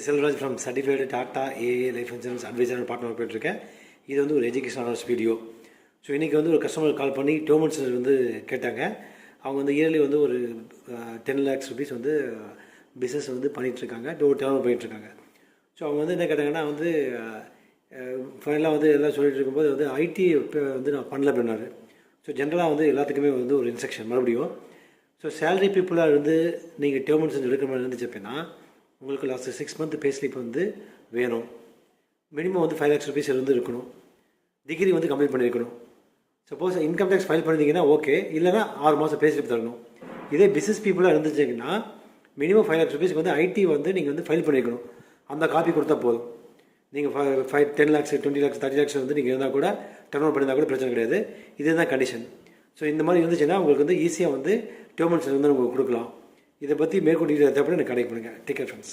is Selvaraj from Certified Tata AA Life Insurance Advisor and Partner போயிட்டுருக்கேன். இது வந்து ஒரு எஜுகேஷனல் வீடியோ. ஸோ இன்றைக்கி வந்து ஒரு கஸ்டமர் கால் பண்ணி டேர்ம் இன்சூரன்ஸ் வந்து கேட்டாங்க. அவங்க வந்து இயர்லி வந்து ஒரு 10 lakhs rupees வந்து பிஸ்னஸ் வந்து பண்ணிகிட்ருக்காங்க, டேர்ம் பண்ணிகிட்ருக்காங்க. ஸோ அவங்க வந்து என்ன கேட்டாங்கன்னா வந்து ஃபைனலாக வந்து எல்லாம் சொல்லிட்டு இருக்கும்போது வந்து ஐடி வந்து நான் பண்ணல அப்படின்னாரு. ஸோ ஜென்ரலாக வந்து எல்லாத்துக்குமே வந்து ஒரு இன்ஸ்ட்ரக்ஷன் மறுபடியும். ஸோ சேலரி பீப்புளாக இருந்து நீங்கள் டேர்ம் இன்சூரன்ஸ் எடுக்கிற மாதிரி இருந்துச்சு அப்படின்னா உங்களுக்கு லாஸ்ட் 6 month பே ஸ்லிப் வந்து வேணும். மினிமம் வந்து 5 lakhs rupees வந்து இருக்கணும். டிகிரி வந்து கம்ப்ளீட் பண்ணியிருக்கணும். சப்போஸ் இன்கம் டேக்ஸ் ஃபைல் பண்ணியிருந்தீங்கன்னா ஓகே, இல்லைனா 6 மாதம் பே ஸ்லிப் தரணும். இதே பிஸ்னஸ் பீப்புளாக இருந்துச்சிங்கன்னா மினிமம் 5 lakhs rupees வந்து ஐடி வந்து நீங்கள் வந்து ஃபைல் பண்ணியிருக்கணும். அந்த காப்பி கொடுத்தா போதும். நீங்கள் 10 lakhs 20 lakhs 30 lakhs வந்து நீங்கள் இருந்தால் கூட டர்ன் ஓவர் பண்ணியிருந்தால் கூட பிரச்சனை கிடையாது. இதுதான் கண்டிஷன். ஸோ இந்த மாதிரி இருந்துச்சுன்னா உங்களுக்கு வந்து ஈஸியாக வந்து டேர்ம் இன்சூரன்ஸ் வந்து உங்களுக்கு கொடுக்கலாம். இதை பற்றி மேற்கொண்டு தேவைப்பட எனக்கு கனெக்ட் பண்ணுங்கள். Take care friends.